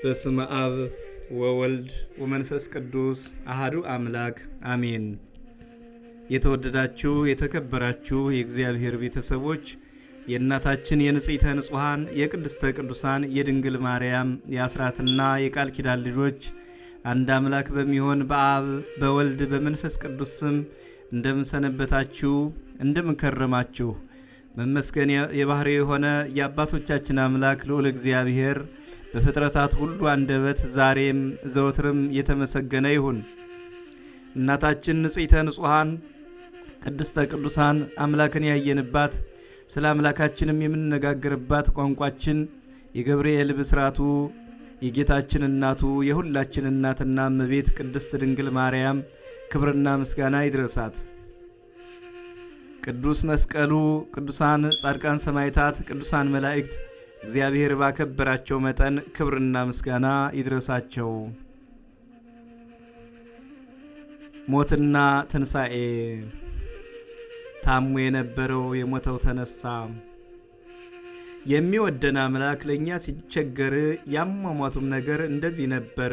በስመ አብ ወወልድ ወመንፈስ ቅዱስ አሐዱ አምላክ አሜን። የተወደዳችሁ የተከበራችሁ የእግዚአብሔር ቤተሰቦች የእናታችን የንጽሕተ ንጹሐን የቅድስተ ቅዱሳን የድንግል ማርያም የአስራትና የቃል ኪዳን ልጆች አንድ አምላክ በሚሆን በአብ በወልድ በመንፈስ ቅዱስ ስም እንደምንሰነበታችሁ እንደምንከረማችሁ መመስገን የባህሪ የሆነ የአባቶቻችን አምላክ ልዑል እግዚአብሔር በፍጥረታት ሁሉ አንደበት ዛሬም ዘወትርም የተመሰገነ ይሁን። እናታችን ንጽሕተ ንጹሐን ቅድስተ ቅዱሳን አምላክን ያየንባት ስለ አምላካችንም የምንነጋገርባት ቋንቋችን የገብርኤል ብስራቱ የጌታችን እናቱ የሁላችን እናትና እመቤት ቅድስት ድንግል ማርያም ክብርና ምስጋና ይድረሳት። ቅዱስ መስቀሉ፣ ቅዱሳን ጻድቃን ሰማዕታት፣ ቅዱሳን መላእክት እግዚአብሔር ባከበራቸው መጠን ክብርና ምስጋና ይድረሳቸው። ሞትና ትንሣኤ። ታሞ የነበረው የሞተው ተነሳ። የሚወደን አምላክ ለእኛ ሲቸገር ያሟሟቱም ነገር እንደዚህ ነበር።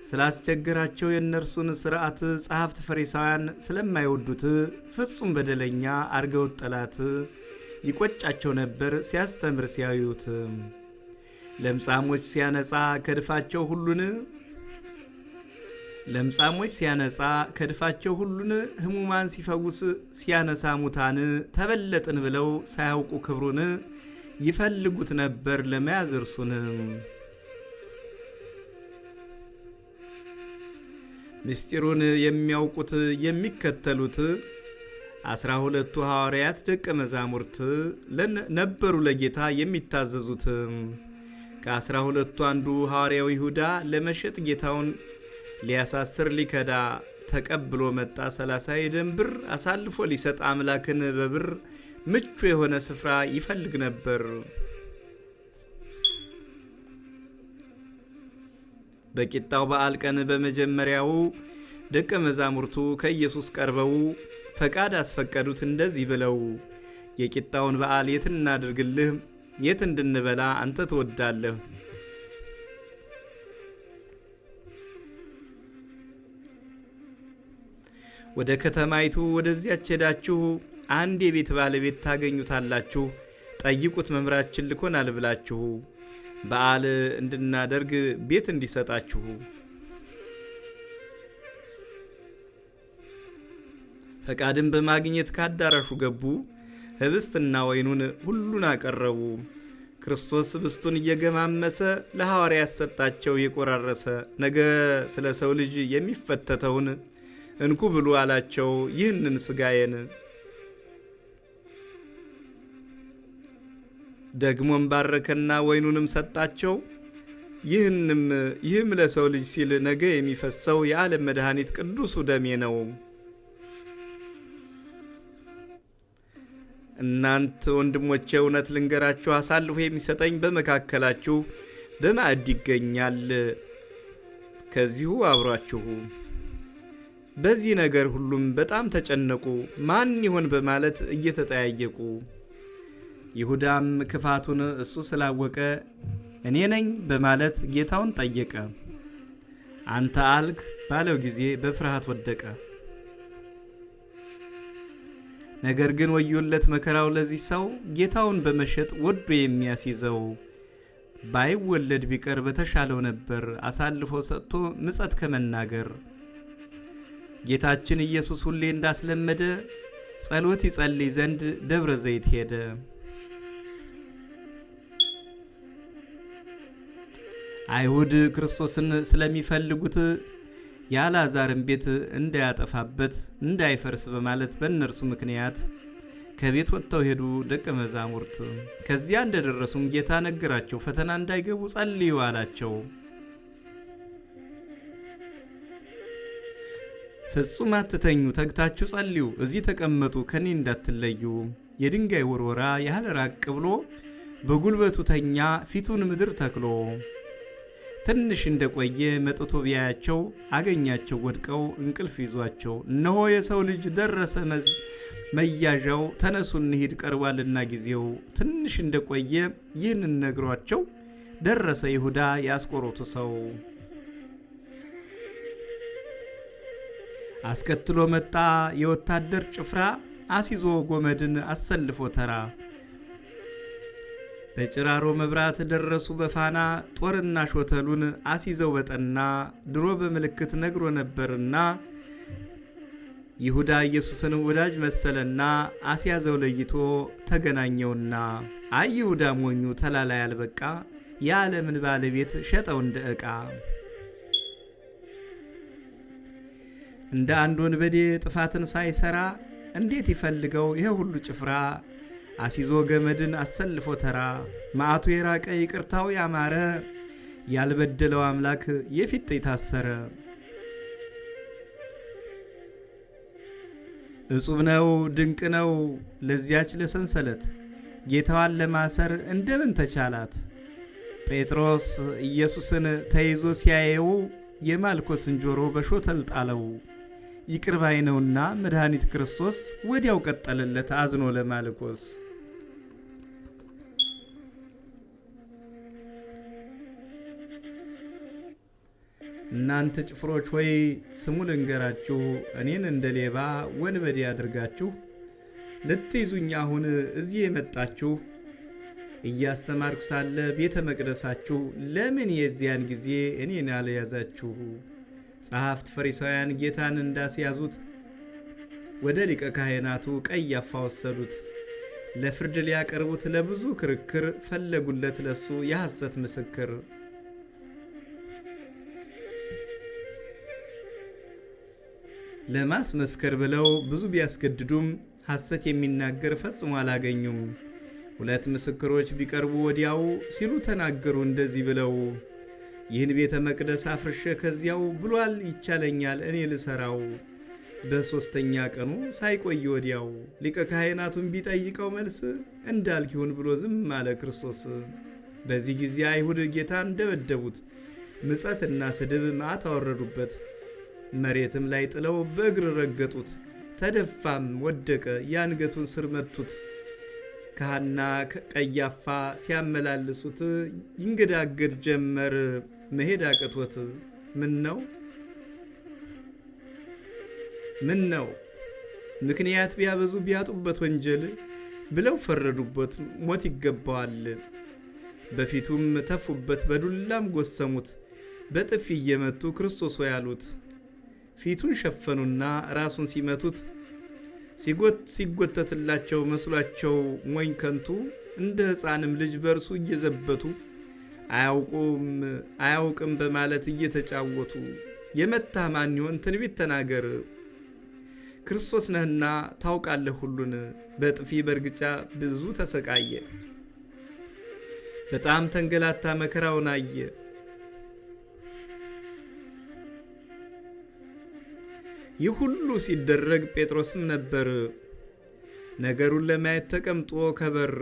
ስላስቸገራቸው የእነርሱን ሥርዓት ጸሐፍት ፈሪሳውያን ስለማይወዱት ፍጹም በደለኛ አርገው ጠላት ይቆጫቸው ነበር ሲያስተምር ሲያዩት። ለምጻሞች ሲያነጻ ከድፋቸው ሁሉን ሕሙማን ሲፈውስ ሲያነሳ ሙታን ተበለጥን ብለው ሳያውቁ ክብሩን ይፈልጉት ነበር ለመያዝ እርሱን። ምስጢሩን የሚያውቁት የሚከተሉት 12ቱ ሐዋርያት ደቀ መዛሙርት ነበሩ ለጌታ የሚታዘዙት። ከ12ቱ አንዱ ሐዋርያው ይሁዳ ለመሸጥ ጌታውን ሊያሳስር ሊከዳ ተቀብሎ መጣ። 30 የደም ብር አሳልፎ ሊሰጥ አምላክን በብር ምቹ የሆነ ስፍራ ይፈልግ ነበር። በቂጣው በዓል ቀን በመጀመሪያው ደቀ መዛሙርቱ ከኢየሱስ ቀርበው ፈቃድ አስፈቀዱት እንደዚህ ብለው፣ የቂጣውን በዓል የት እናድርግልህ? የት እንድንበላ አንተ ትወዳለህ? ወደ ከተማይቱ ወደዚያች ሄዳችሁ አንድ የቤት ባለቤት ታገኙታላችሁ፣ ጠይቁት፣ መምህራችን ልኮናል ብላችሁ በዓል እንድናደርግ ቤት እንዲሰጣችሁ። ፈቃድን በማግኘት ካዳራሹ ገቡ። ህብስትና ወይኑን ሁሉን አቀረቡ። ክርስቶስ ህብስቱን እየገማመሰ ለሐዋርያት ሰጣቸው እየቆራረሰ። ነገ ስለ ሰው ልጅ የሚፈተተውን እንኩ ብሉ አላቸው፣ ይህንን ሥጋዬን። ደግሞም ባረከና ወይኑንም ሰጣቸው። ይህም ለሰው ልጅ ሲል ነገ የሚፈሰው የዓለም መድኃኒት ቅዱሱ ደሜ ነው። እናንተ ወንድሞቼ እውነት ልንገራችሁ፣ አሳልፎ የሚሰጠኝ በመካከላችሁ በማዕድ ይገኛል፣ ከዚሁ አብሯችሁ። በዚህ ነገር ሁሉም በጣም ተጨነቁ፣ ማን ይሆን በማለት እየተጠያየቁ። ይሁዳም ክፋቱን እሱ ስላወቀ እኔ ነኝ በማለት ጌታውን ጠየቀ። አንተ አልክ ባለው ጊዜ በፍርሃት ወደቀ። ነገር ግን ወዮለት መከራው ለዚህ ሰው ጌታውን በመሸጥ ወዶ የሚያስይዘው። ባይወለድ ቢቀር በተሻለው ነበር አሳልፎ ሰጥቶ ምጸት ከመናገር። ጌታችን ኢየሱስ ሁሌ እንዳስለመደ ጸሎት ይጸልይ ዘንድ ደብረ ዘይት ሄደ። አይሁድ ክርስቶስን ስለሚፈልጉት የአልዓዛርን ቤት እንዳያጠፋበት እንዳይፈርስ በማለት በእነርሱ ምክንያት ከቤት ወጥተው ሄዱ ደቀ መዛሙርት። ከዚያ እንደደረሱም ጌታ ነገራቸው፣ ፈተና እንዳይገቡ ጸልዩ አላቸው። ፍጹም አትተኙ፣ ተግታችሁ ጸልዩ፣ እዚህ ተቀመጡ፣ ከኔ እንዳትለዩ። የድንጋይ ውርወራ ያህል ራቅ ብሎ በጉልበቱ ተኛ፣ ፊቱን ምድር ተክሎ። ትንሽ እንደቆየ መጥቶ ቢያያቸው አገኛቸው ወድቀው እንቅልፍ ይዟቸው። እነሆ የሰው ልጅ ደረሰ መያዣው፣ ተነሱ እንሂድ ቀርቧልና ጊዜው። ትንሽ እንደቆየ ይህንን ነግሯቸው ደረሰ ይሁዳ ያስቆሮቱ ሰው። አስከትሎ መጣ የወታደር ጭፍራ አሲዞ ጎመድን አሰልፎ ተራ። በጭራሮ መብራት ደረሱ በፋና ጦርና ሾተሉን አሲዘው በጠና። ድሮ በምልክት ነግሮ ነበርና ይሁዳ ኢየሱስን ወዳጅ መሰለና አስያዘው ለይቶ ተገናኘውና። አይ ይሁዳ ሞኙ ተላላ ያልበቃ የዓለምን ባለቤት ሸጠው እንደ ዕቃ። እንደ አንድ ወንበዴ ጥፋትን ሳይሰራ እንዴት ይፈልገው ይሄ ሁሉ ጭፍራ። አሲዞ ገመድን አሰልፎ ተራ። መዓቱ የራቀ ይቅርታው ያማረ ያልበደለው አምላክ የፊት ታሰረ። እጹብ ነው ድንቅ ነው ለዚያች ለሰንሰለት ጌታዋን ለማሰር እንደምን ተቻላት። ጴጥሮስ ኢየሱስን ተይዞ ሲያየው የማልኮስን ጆሮ በሾተል ጣለው። ይቅር ባይ ነውና መድኃኒት ክርስቶስ ወዲያው ቀጠለለት አዝኖ ለማልኮስ። እናንተ ጭፍሮች ሆይ ስሙ ልንገራችሁ፣ እኔን እንደ ሌባ ወንበዴ አድርጋችሁ ልትይዙኝ አሁን እዚህ የመጣችሁ። እያስተማርኩ ሳለ ቤተ መቅደሳችሁ ለምን የዚያን ጊዜ እኔን አልያዛችሁ? ጸሐፍት ፈሪሳውያን ጌታን እንዳስያዙት ወደ ሊቀ ካህናቱ ቀያፋ ወሰዱት። ለፍርድ ሊያቀርቡት ለብዙ ክርክር ፈለጉለት ለሱ የሐሰት ምስክር። ለማስመስከር ብለው ብዙ ቢያስገድዱም ሐሰት የሚናገር ፈጽሞ አላገኙም። ሁለት ምስክሮች ቢቀርቡ ወዲያው ሲሉ ተናገሩ እንደዚህ ብለው፣ ይህን ቤተ መቅደስ አፍርሼ ከዚያው ብሏል ይቻለኛል እኔ ልሰራው። በሦስተኛ ቀኑ ሳይቆይ ወዲያው ሊቀ ካህናቱን ቢጠይቀው መልስ እንዳልኪውን ብሎ ዝም አለ ክርስቶስ። በዚህ ጊዜ አይሁድ ጌታን ደበደቡት፣ ምጸትና ስድብ መዓት አወረዱበት። መሬትም ላይ ጥለው በእግር ረገጡት። ተደፋም ወደቀ፣ የአንገቱን ስር መቱት። ካህና ቀያፋ ሲያመላልሱት ይንገዳገድ ጀመር መሄድ አቅቶት። ምን ነው ምክንያት ቢያበዙ ቢያጡበት ወንጀል ብለው ፈረዱበት፣ ሞት ይገባዋል። በፊቱም ተፉበት፣ በዱላም ጎሰሙት፣ በጥፊ እየመቱ ክርስቶስ ሆይ አሉት። ፊቱን ሸፈኑና ራሱን ሲመቱት ሲጎተትላቸው መስሏቸው ሞኝ ከንቱ እንደ ሕፃንም ልጅ በእርሱ እየዘበቱ አያውቅም በማለት እየተጫወቱ የመታ ማን ይሆን ትንቢት ተናገር፣ ክርስቶስ ነህና ታውቃለህ ሁሉን። በጥፊ በርግጫ ብዙ ተሰቃየ፣ በጣም ተንገላታ መከራውን አየ። ይህ ሁሉ ሲደረግ ጴጥሮስም ነበር ነገሩን ለማየት ተቀምጦ ከበር።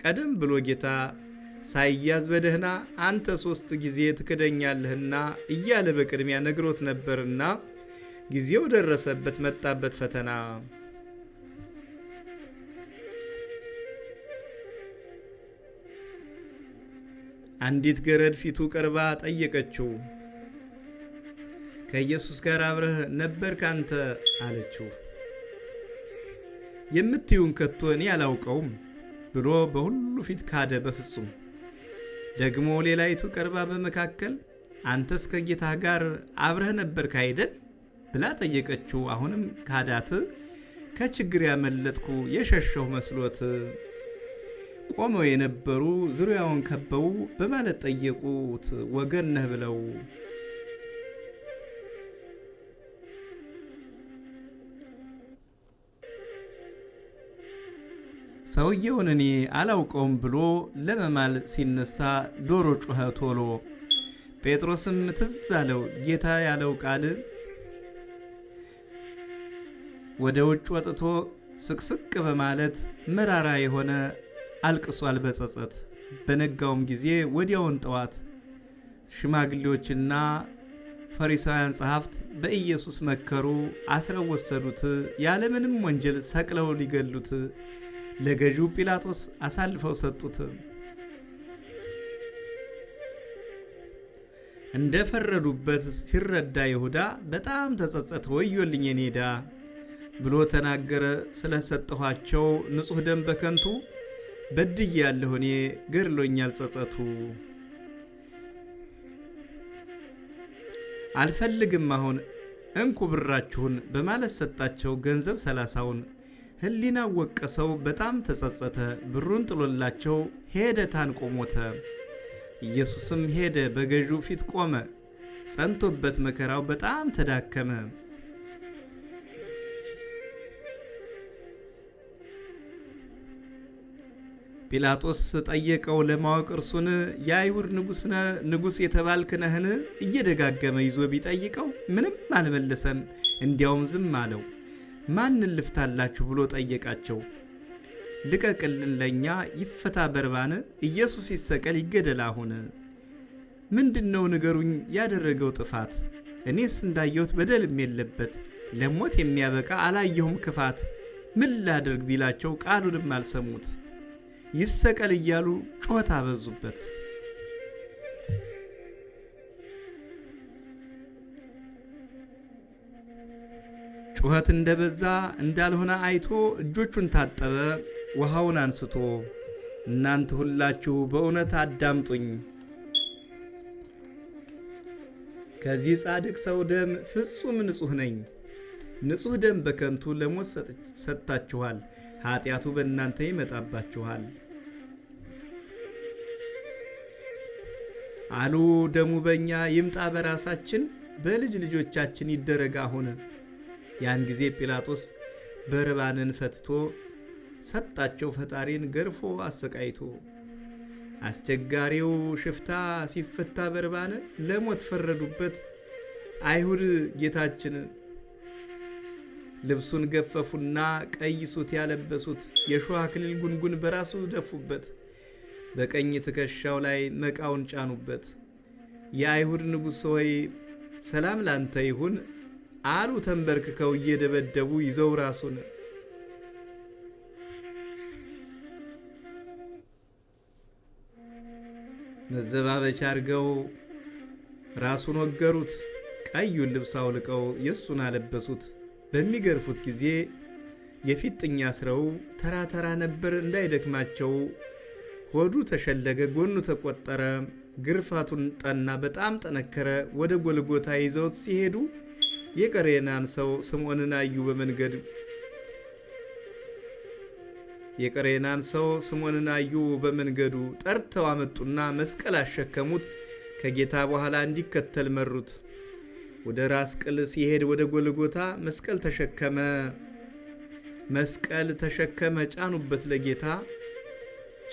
ቀደም ብሎ ጌታ ሳይያዝ በደህና አንተ 3 ጊዜ ትክደኛለህና እያለ በቅድሚያ ነግሮት ነበርና ጊዜው ደረሰበት፣ መጣበት ፈተና። አንዲት ገረድ ፊቱ ቀርባ ጠየቀችው። ከኢየሱስ ጋር አብረህ ነበርክ አንተ አለችው። የምትዩን ከቶ እኔ አላውቀውም ብሎ በሁሉ ፊት ካደ በፍጹም። ደግሞ ሌላይቱ ቀርባ በመካከል አንተስ ከጌታ ጋር አብረህ ነበርክ አይደል ብላ ጠየቀችው። አሁንም ካዳት። ከችግር ያመለጥኩ የሸሸሁ መስሎት ቆመው የነበሩ ዙሪያውን ከበው በማለት ጠየቁት ወገን ነህ ብለው። ሰውየውን እኔ አላውቀውም ብሎ ለመማል ሲነሳ ዶሮ ጮኸ ቶሎ። ጴጥሮስም ትዝ አለው ጌታ ያለው ቃል። ወደ ውጭ ወጥቶ ስቅስቅ በማለት መራራ የሆነ አልቅሷል በጸጸት። በነጋውም ጊዜ ወዲያውን ጠዋት ሽማግሌዎችና ፈሪሳውያን ጸሐፍት በኢየሱስ መከሩ፣ አስረው ወሰዱት፣ ያለምንም ወንጀል ሰቅለው ሊገሉት ለገዢው ጲላጦስ አሳልፈው ሰጡት። እንደፈረዱበት ሲረዳ ይሁዳ በጣም ተጸጸተ። ወዮልኝ የኔ ዕዳ ብሎ ተናገረ። ስለሰጠኋቸው ንጹሕ ደም በከንቱ በድያለሁ እኔ ገድሎኛል ጸጸቱ። አልፈልግም አሁን እንኩ ብራችሁን በማለት ሰጣቸው ገንዘብ 30ውን። ሕሊና ወቀሰው በጣም ተጸጸተ። ብሩን ጥሎላቸው ሄደ ታንቆ ሞተ። ኢየሱስም ሄደ በገዢው ፊት ቆመ። ጸንቶበት መከራው በጣም ተዳከመ። ጲላጦስ ጠየቀው ለማወቅ እርሱን የአይሁድ ንጉሥ የተባልክ ነህን? እየደጋገመ ይዞ ቢጠይቀው ምንም አልመለሰም። እንዲያውም ዝም አለው። ማንን ልፍታላችሁ ብሎ ጠየቃቸው። ልቀቅልን ለእኛ ይፈታ በርባን፣ ኢየሱስ ይሰቀል ይገደል አሁን። ምንድነው ንገሩኝ ያደረገው ጥፋት? እኔስ እንዳየሁት በደልም የለበት፣ ለሞት የሚያበቃ አላየሁም ክፋት። ምን ላድርግ ቢላቸው ቃሉንም አልሰሙት። ይሰቀል እያሉ ጮኸት አበዙበት። ጩኸት እንደበዛ እንዳልሆነ አይቶ እጆቹን ታጠበ ውሃውን አንስቶ። እናንተ ሁላችሁ በእውነት አዳምጡኝ፣ ከዚህ ጻድቅ ሰው ደም ፍጹም ንጹሕ ነኝ። ንጹሕ ደም በከንቱ ለሞት ሰጥታችኋል፣ ኃጢአቱ በእናንተ ይመጣባችኋል አሉ። ደሙ በእኛ ይምጣ በራሳችን፣ በልጅ ልጆቻችን ይደረግ አሁን። ያን ጊዜ ጲላጦስ በርባንን ፈትቶ ሰጣቸው ፈጣሪን ገርፎ አሰቃይቶ። አስቸጋሪው ሽፍታ ሲፈታ በርባን ለሞት ፈረዱበት አይሁድ ጌታችን። ልብሱን ገፈፉና ቀይ ሱት ያለበሱት፣ የሾህ አክሊል ጉንጉን በራሱ ደፉበት፣ በቀኝ ትከሻው ላይ መቃውን ጫኑበት። የአይሁድ ንጉሥ ሆይ ሰላም ላንተ ይሁን አሉ ተንበርክከው እየደበደቡ ይዘው ራሱን። መዘባበቻ አድርገው ራሱን ወገሩት፣ ቀዩን ልብስ አውልቀው የሱን አለበሱት። በሚገርፉት ጊዜ የፊጥኝ አስረው ተራ ተራ ነበር እንዳይደክማቸው። ሆዱ ተሸለገ፣ ጎኑ ተቆጠረ፣ ግርፋቱን ጠና፣ በጣም ጠነከረ። ወደ ጎልጎታ ይዘውት ሲሄዱ የቀሬናን ሰው ስምዖንን አዩ በመንገድ። በመንገዱ ጠርተው አመጡና መስቀል አሸከሙት። ከጌታ በኋላ እንዲከተል መሩት። ወደ ራስ ቅል ሲሄድ ወደ ጎልጎታ መስቀል ተሸከመ ጫኑበት ለጌታ።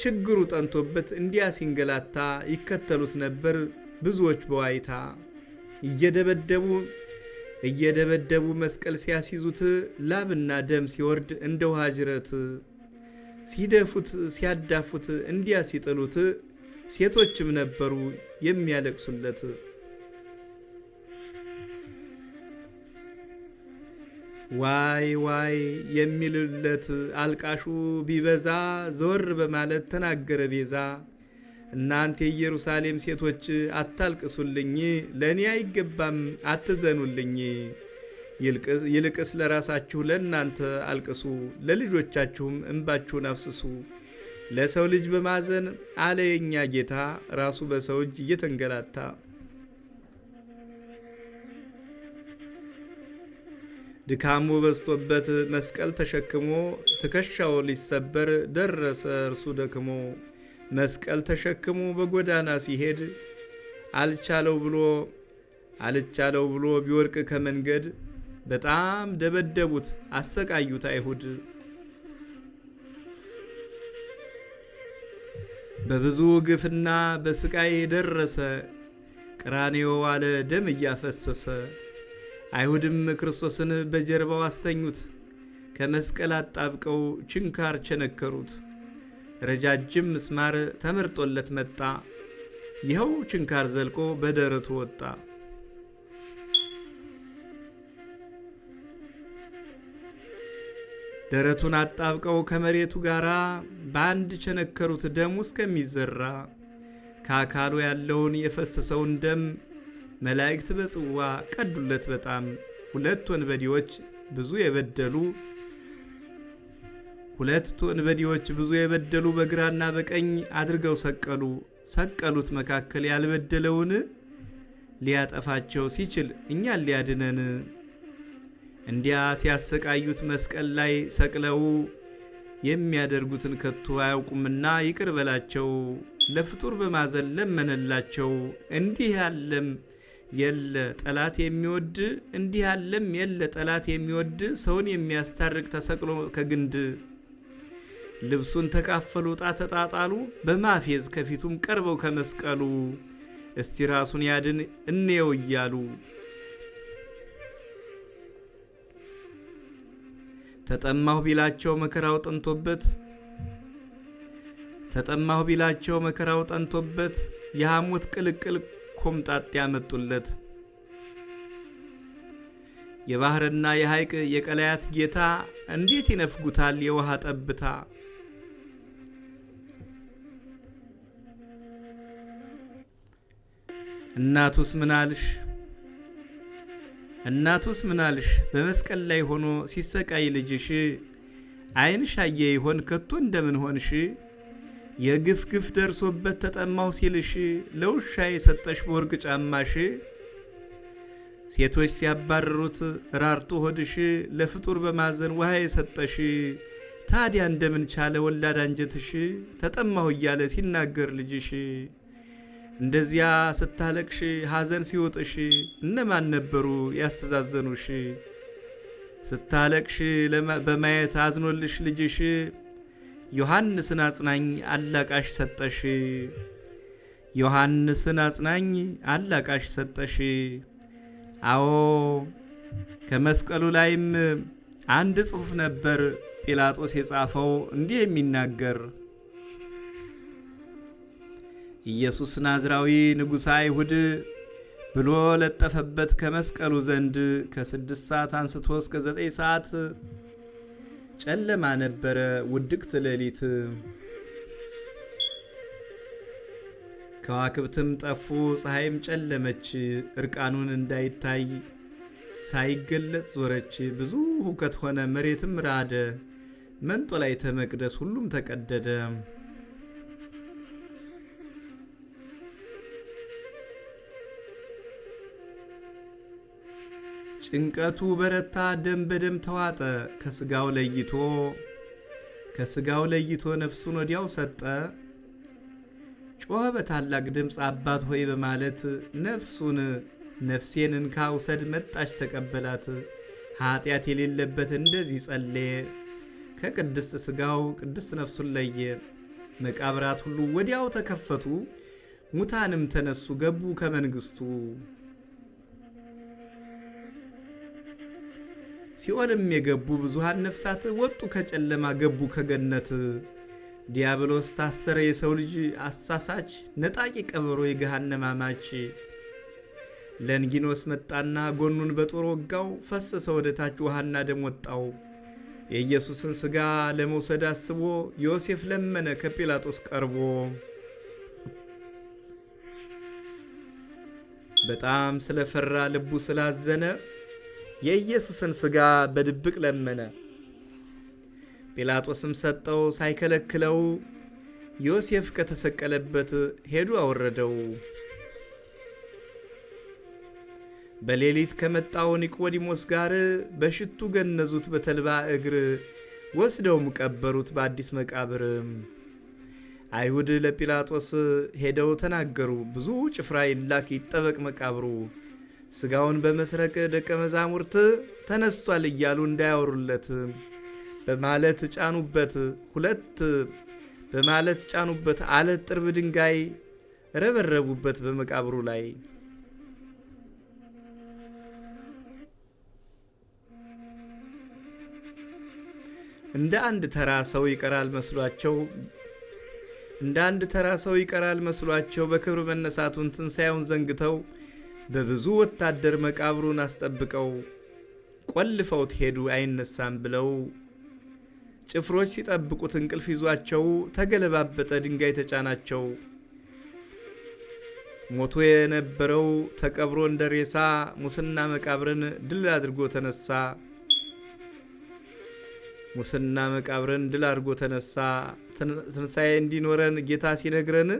ችግሩ ጠንቶበት እንዲያ ሲንገላታ ይከተሉት ነበር ብዙዎች በዋይታ። እየደበደቡ መስቀል ሲያስይዙት ላብና ደም ሲወርድ እንደ ውሃ ጅረት። ሲደፉት ሲያዳፉት እንዲያ ሲጥሉት ሴቶችም ነበሩ የሚያለቅሱለት። ዋይ ዋይ የሚልለት አልቃሹ ቢበዛ ዘወር በማለት ተናገረ ቤዛ። እናንተ የኢየሩሳሌም ሴቶች አታልቅሱልኝ፣ ለእኔ አይገባም አትዘኑልኝ። ይልቅስ ለራሳችሁ ለእናንተ አልቅሱ፣ ለልጆቻችሁም እንባችሁን አፍስሱ። ለሰው ልጅ በማዘን አለ የኛ ጌታ ራሱ በሰው እጅ እየተንገላታ። ድካሙ በዝቶበት መስቀል ተሸክሞ ትከሻው ሊሰበር ደረሰ እርሱ ደክሞ። መስቀል ተሸክሞ በጎዳና ሲሄድ አልቻለው ብሎ ቢወርቅ ከመንገድ በጣም ደበደቡት አሰቃዩት አይሁድ። በብዙ ግፍና በስቃይ ደረሰ ቀራንዮ ዋለ ደም እያፈሰሰ። አይሁድም ክርስቶስን በጀርባው አስተኙት፣ ከመስቀል አጣብቀው ችንካር ቸነከሩት። ረጃጅም ምስማር ተመርጦለት መጣ፣ ይኸው ችንካር ዘልቆ በደረቱ ወጣ። ደረቱን አጣብቀው ከመሬቱ ጋር በአንድ ቸነከሩት፣ ደሙ እስከሚዘራ። ከአካሉ ያለውን የፈሰሰውን ደም መላእክት በጽዋ ቀዱለት በጣም። ሁለት ወንበዴዎች ብዙ የበደሉ በግራና በቀኝ አድርገው ሰቀሉት። መካከል ያልበደለውን ሊያጠፋቸው ሲችል እኛን ሊያድነን እንዲያ ሲያሰቃዩት መስቀል ላይ ሰቅለው የሚያደርጉትን ከቶ አያውቁምና ይቅር በላቸው። ለፍጡር በማዘን ለመነላቸው። እንዲህ ያለም የለ ጠላት የሚወድ ሰውን የሚያስታርቅ ተሰቅሎ ከግንድ ልብሱን ተካፈሉ ዕጣ ተጣጣሉ በማፌዝ ከፊቱም ቀርበው ከመስቀሉ እስቲ ራሱን ያድን እንየው እያሉ ተጠማሁ ቢላቸው መከራው ጠንቶበት የሐሞት ቅልቅል ኮምጣጤ ያመጡለት። የባህርና የሐይቅ የቀላያት ጌታ እንዴት ይነፍጉታል የውሃ ጠብታ። እናቱስ ምናልሽ በመስቀል ላይ ሆኖ ሲሰቃይ ልጅሽ ዓይንሽ አየ ይሆን ከቶ እንደምን ሆንሽ? የግፍ ደርሶበት ተጠማው ሲልሽ ለውሻ የሰጠሽ በወርቅ ጫማሽ። ሴቶች ሲያባርሩት ራርቶ ሆድሽ ለፍጡር በማዘን ውሃ የሰጠሽ። ታዲያ እንደምን ቻለ ወላድ አንጀትሽ ተጠማሁ እያለ ሲናገር ልጅሽ። እንደዚያ ስታለቅሽ ሐዘን ሲወጥሽ እነማን ነበሩ ያስተዛዘኑሽ? ስታለቅሽ በማየት አዝኖልሽ ልጅሽ ዮሐንስን አጽናኝ አላቃሽ ሰጠሽ። አዎ ከመስቀሉ ላይም አንድ ጽሑፍ ነበር ጲላጦስ የጻፈው እንዲህ የሚናገር ኢየሱስ ናዝራዊ ንጉሠ አይሁድ ብሎ ለጠፈበት ከመስቀሉ ዘንድ ከ6 ሰዓት አንስቶ እስከ 9 ሰዓት ጨለማ ነበረ ውድቅት ሌሊት። ከዋክብትም ጠፉ፣ ፀሐይም ጨለመች፣ እርቃኑን እንዳይታይ ሳይገለጽ ዞረች። ብዙ ሁከት ሆነ፣ መሬትም ራደ፣ መንጦላዕተ መቅደስ ሁሉም ተቀደደ። ጭንቀቱ በረታ፣ ደም በደም ተዋጠ። ከስጋው ለይቶ ነፍሱን ወዲያው ሰጠ። ጮኸ በታላቅ ድምፅ አባት ሆይ በማለት ነፍሴን እንካ ውሰድ፣ መጣች ተቀበላት። ኃጢአት የሌለበት እንደዚህ ጸለየ። ከቅድስት ስጋው ቅድስት ነፍሱን ለየ። መቃብራት ሁሉ ወዲያው ተከፈቱ፣ ሙታንም ተነሱ ገቡ ከመንግስቱ። ሲኦልም የገቡ ብዙሃን ነፍሳት ወጡ ከጨለማ ገቡ ከገነት። ዲያብሎስ ታሰረ የሰው ልጅ አሳሳች፣ ነጣቂ ቀበሮ የገሃነም አማች። ለንጊኖስ መጣና ጎኑን በጦር ወጋው፣ ፈሰሰ ወደ ታች ውሃና ደም ወጣው። የኢየሱስን ሥጋ ለመውሰድ አስቦ ዮሴፍ ለመነ ከጲላጦስ ቀርቦ። በጣም ስለፈራ ልቡ ስላዘነ የኢየሱስን ሥጋ በድብቅ ለመነ። ጲላጦስም ሰጠው ሳይከለክለው፣ ዮሴፍ ከተሰቀለበት ሄዱ አወረደው። በሌሊት ከመጣው ኒቆዲሞስ ጋር በሽቱ ገነዙት በተልባ እግር፣ ወስደውም ቀበሩት በአዲስ መቃብር። አይሁድ ለጲላጦስ ሄደው ተናገሩ፣ ብዙ ጭፍራ ይላክ ይጠበቅ መቃብሩ። ሥጋውን በመስረቅ ደቀ መዛሙርት ተነስቷል እያሉ እንዳያወሩለት በማለት ጫኑበት። አለት ጥርብ ድንጋይ ረበረቡበት በመቃብሩ ላይ። እንደ አንድ ተራ ሰው ይቀራል መስሏቸው በክብር መነሳቱን ትንሣኤውን ዘንግተው በብዙ ወታደር መቃብሩን አስጠብቀው ቆልፈውት ሄዱ አይነሳም ብለው። ጭፍሮች ሲጠብቁት እንቅልፍ ይዟቸው ተገለባበጠ ድንጋይ ተጫናቸው። ሞቶ የነበረው ተቀብሮ እንደ ሬሳ ሙስና መቃብርን ድል አድርጎ ተነሳ። ሙስና መቃብርን ድል አድርጎ ተነሳ። ትንሣኤ እንዲኖረን ጌታ ሲነግረን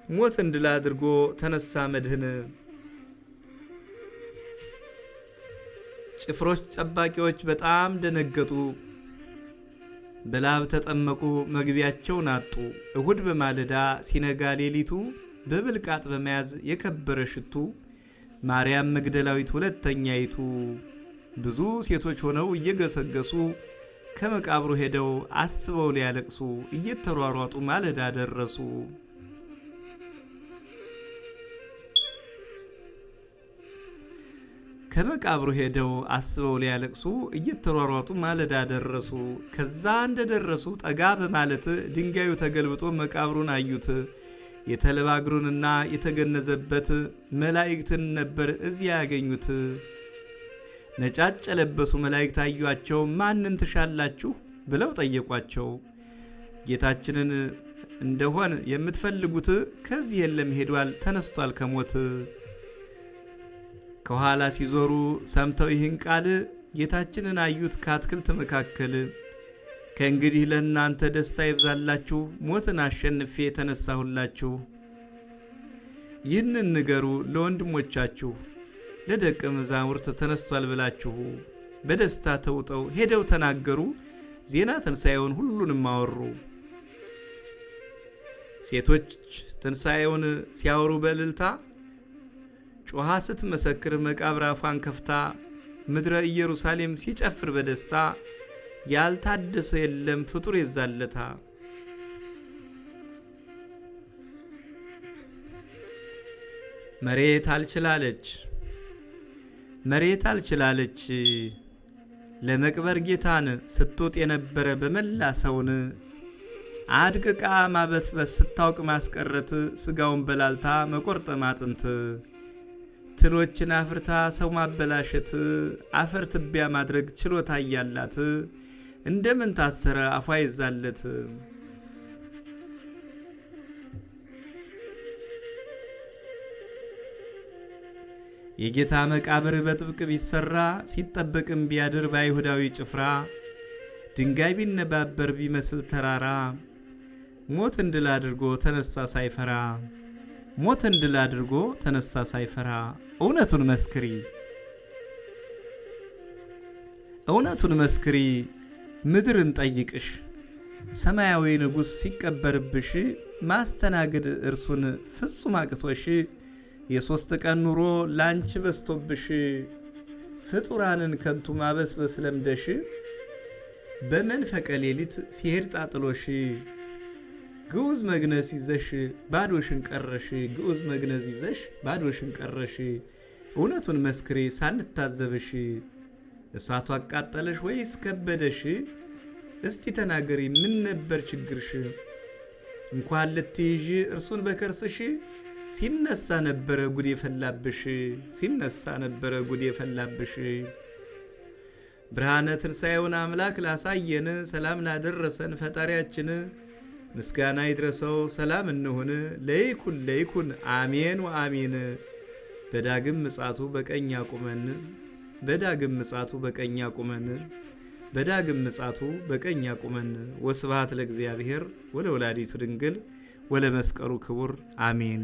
ሞትን ድል አድርጎ ተነሳ መድህን። ጭፍሮች ጠባቂዎች በጣም ደነገጡ፣ በላብ ተጠመቁ፣ መግቢያቸውን አጡ። እሁድ በማለዳ ሲነጋ ሌሊቱ በብልቃጥ በመያዝ የከበረ ሽቱ ማርያም መግደላዊት ሁለተኛይቱ ብዙ ሴቶች ሆነው እየገሰገሱ ከመቃብሩ ሄደው አስበው ሊያለቅሱ እየተሯሯጡ ማለዳ ደረሱ። ከመቃብሩ ሄደው አስበው ሊያለቅሱ እየተሯሯጡ ማለዳ ደረሱ። ከዛ እንደደረሱ ጠጋ በማለት ድንጋዩ ተገልብጦ መቃብሩን አዩት። የተልባ እግሩንና የተገነዘበት መላእክትን ነበር እዚያ ያገኙት። ነጫጭ የለበሱ መላእክት አዩአቸው። ማንን ትሻላችሁ ብለው ጠየቋቸው። ጌታችንን እንደሆን የምትፈልጉት ከዚህ የለም፣ ሄዷል፣ ተነስቷል ከሞት። ከኋላ ሲዞሩ ሰምተው ይህን ቃል ጌታችንን አዩት ከአትክልት መካከል። ከእንግዲህ ለእናንተ ደስታ ይብዛላችሁ፣ ሞትን አሸንፌ የተነሳሁላችሁ። ይህንን ንገሩ ለወንድሞቻችሁ፣ ለደቀ መዛሙርት ተነስቷል ብላችሁ። በደስታ ተውጠው ሄደው ተናገሩ፣ ዜና ትንሣኤውን ሁሉንም አወሩ። ሴቶች ትንሣኤውን ሲያወሩ በእልልታ ጮኻ ስትመሰክር መቃብር አፏን ከፍታ፣ ምድረ ኢየሩሳሌም ሲጨፍር በደስታ ያልታደሰ የለም ፍጡር የዛለታ። መሬት አልችላለች ለመቅበር ጌታን ስትውጥ የነበረ በመላ ሰውን አድቅቃ ማበስበስ ስታውቅ ማስቀረት ስጋውን በላልታ መቆርጠም አጥንት ትሎችን አፍርታ ሰው ማበላሸት አፈር ትቢያ ማድረግ ችሎታ እያላት እንደምን ታሰረ አፏ ይዛለት። የጌታ መቃብር በጥብቅ ቢሰራ ሲጠበቅም ቢያድር በአይሁዳዊ ጭፍራ ድንጋይ ቢነባበር ቢመስል ተራራ ሞትን ድል አድርጎ ተነሳ ሳይፈራ። ሞትን ድል አድርጎ ተነሳ ሳይፈራ። እውነቱን መስክሪ ምድርን ጠይቅሽ ሰማያዊ ንጉሥ ሲቀበርብሽ ማስተናገድ እርሱን ፍጹም አቅቶሽ የሶስት ቀን ኑሮ ላንቺ በስቶብሽ ፍጡራንን ከንቱ ማበስበስ ለምደሽ በመንፈቀ ሌሊት ሲሄድ ጣጥሎሽ ግዑዝ መግነዝ ይዘሽ ባዶሽን ቀረሽ። እውነቱን መስክሪ ሳንታዘብሽ እሳቱ አቃጠለሽ ወይስ ከበደሽ? እስቲ ተናገሪ ምን ነበር ችግርሽ? እንኳን ልትይዥ እርሱን በከርስሽ ሲነሳ ነበረ ጉድ የፈላብሽ። ብርሃነ ትንሣኤውን አምላክ ላሳየን ሰላም ላደረሰን ፈጣሪያችን ምስጋና ይድረሰው ሰላም እንሁን። ለይኩን አሜን ወአሜን። በዳግም ምጽአቱ በቀኝ ያቁመን። ወስብሐት ለእግዚአብሔር ወለወላዲቱ ድንግል ወለመስቀሉ ክቡር አሜን።